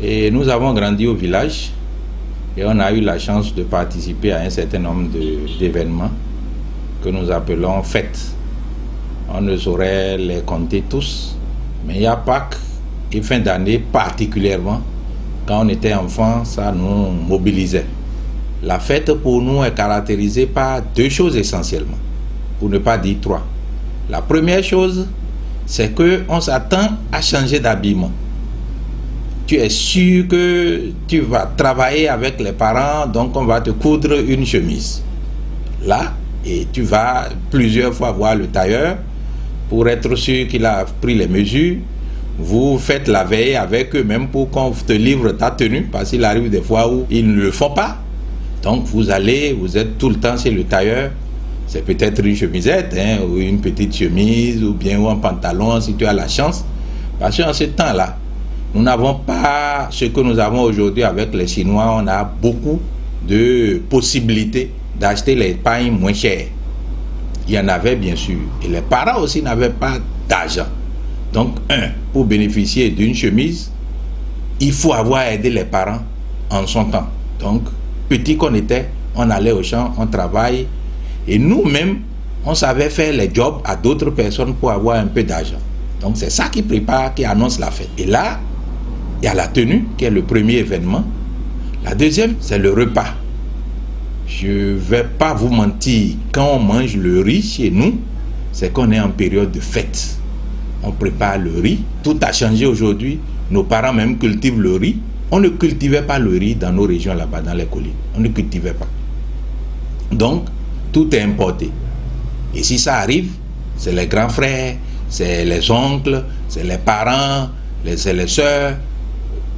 Et nous avons grandi au village et on a eu la chance de participer à un certain nombre d'événements que nous appelons fêtes. On ne saurait les compter tous, mais il y a Pâques et fin d'année particulièrement. Quand on était enfant, ça nous mobilisait. La fête pour nous est caractérisée par deux choses essentiellement, pour ne pas dire trois. La première chose, c'est qu'on s'attend à changer d'habillement. Tu es sûr que tu vas travailler avec les parents, donc on va te coudre une chemise. Là, et tu vas plusieurs fois voir le tailleur pour être sûr qu'il a pris les mesures. Vous faites la veille avec eux même pour qu'on te livre ta tenue, parce qu'il arrive des fois où ils ne le font pas. Donc vous allez, vous êtes tout le temps chez le tailleur. C'est peut-être une chemisette, ou une petite chemise, ou bien ou un pantalon si tu as la chance. Parce qu'en ce temps-là, nous n'avons pas ce que nous avons aujourd'hui avec les Chinois. On a beaucoup de possibilités d'acheter les pains moins chers. Il y en avait bien sûr. Et les parents aussi n'avaient pas d'argent. Donc, pour bénéficier d'une chemise, il faut avoir aidé les parents en son temps. Donc, petit qu'on était, on allait au champ, on travaille. Et nous-mêmes, on savait faire les jobs à d'autres personnes pour avoir un peu d'argent. Donc, c'est ça qui prépare, qui annonce la fête. Et là, il y a la tenue, qui est le premier événement. La deuxième, c'est le repas. Je ne vais pas vous mentir, quand on mange le riz chez nous, c'est qu'on est en période de fête. On prépare le riz. Tout a changé aujourd'hui. Nos parents même cultivent le riz. On ne cultivait pas le riz dans nos régions là-bas, dans les collines. On ne cultivait pas. Donc, tout est importé. Et si ça arrive, c'est les grands frères, c'est les oncles, c'est les parents, c'est les sœurs,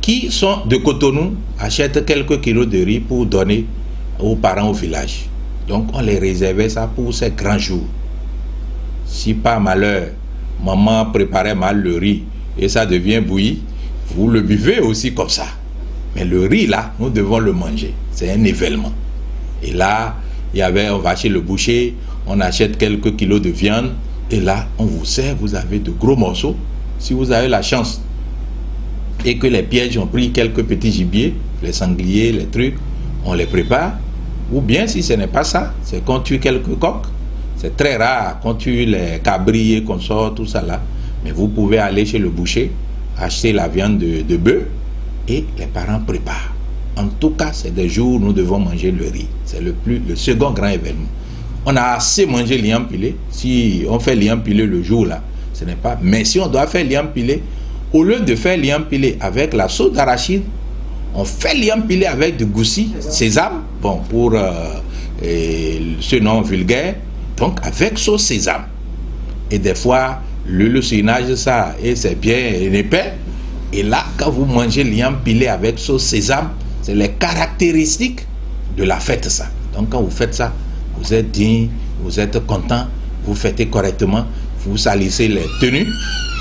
qui sont de Cotonou, achètent quelques kilos de riz pour donner aux parents au village. Donc on les réservait ça pour ces grands jours. Si par malheur, maman préparait mal le riz et ça devient bouilli, vous le buvez aussi comme ça. Mais le riz là, nous devons le manger. C'est un événement. Et là, on va chez le boucher, on achète quelques kilos de viande et là, on vous sert, vous avez de gros morceaux. Si vous avez la chance et que les pièges ont pris quelques petits gibiers, les sangliers, les trucs, on les prépare. Ou bien si ce n'est pas ça, c'est qu'on tue quelques coqs. C'est très rare qu'on tue les cabris, qu'on sort tout ça là. Mais vous pouvez aller chez le boucher, acheter la viande de bœuf et les parents préparent. En tout cas, c'est des jours où nous devons manger le riz. C'est le second grand événement. On a assez mangé liam pilé. Si on fait liam pilé le jour là, ce n'est pas. Mais si on doit faire liam pilé, au lieu de faire liam pilé avec la sauce d'arachide, on fait liam pilé avec du goussi, sésame, bon, pour ce nom vulgaire, donc avec sauce sésame. Et des fois, le leucinage, ça, et c'est bien épais. Et là, quand vous mangez liam pilé avec sauce sésame, c'est les caractéristiques de la fête, ça. Donc quand vous faites ça, vous êtes digne, vous êtes content, vous fêtez correctement, vous salissez les tenues,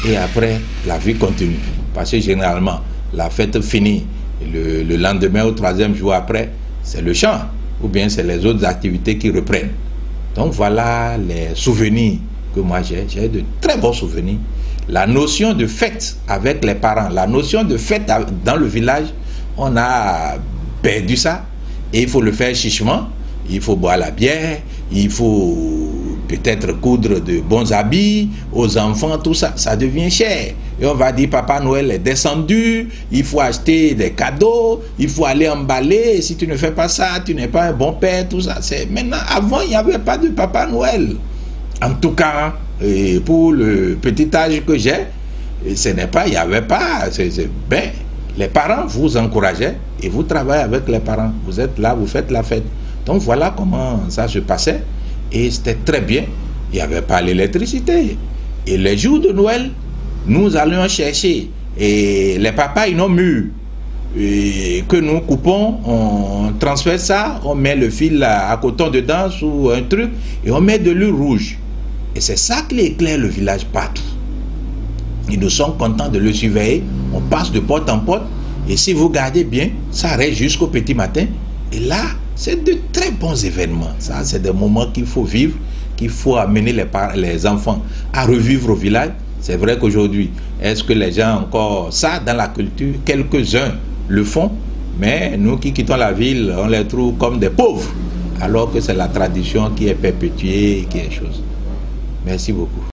et après, la vie continue. Parce que généralement, la fête finit le lendemain ou troisième jour après, c'est le chant, ou bien c'est les autres activités qui reprennent. Donc voilà les souvenirs que moi j'ai. J'ai de très bons souvenirs. La notion de fête avec les parents, la notion de fête dans le village, on a perdu ça. Et il faut le faire chichement, il faut boire la bière, il faut peut-être coudre de bons habits aux enfants, tout ça, ça devient cher. Et on va dire, Papa Noël est descendu, il faut acheter des cadeaux, il faut aller emballer, et si tu ne fais pas ça, tu n'es pas un bon père, tout ça. Maintenant, avant, il n'y avait pas de Papa Noël. En tout cas, pour le petit âge que j'ai, ce n'est pas, il n'y avait pas, ben, les parents vous encourageaient et vous travaillez avec les parents. Vous êtes là, vous faites la fête. Donc voilà comment ça se passait. Et c'était très bien. Il n'y avait pas l'électricité. Et les jours de Noël, nous allions chercher. Et les papas, ils ont mûr. Que nous coupons, on transfère ça, on met le fil à coton dedans sous un truc et on met de l'huile rouge. Et c'est ça qui éclaire le village partout. Et nous sommes contents de le surveiller. On passe de porte en porte. Et si vous gardez bien, ça reste jusqu'au petit matin. Et là, c'est de très bons événements. Ça, c'est des moments qu'il faut vivre, qu'il faut amener les enfants à revivre au village. C'est vrai qu'aujourd'hui, est-ce que les gens ont encore ça dans la culture? Quelques-uns le font, mais nous qui quittons la ville, on les trouve comme des pauvres, alors que c'est la tradition qui est perpétuée et qui est chose. Merci beaucoup.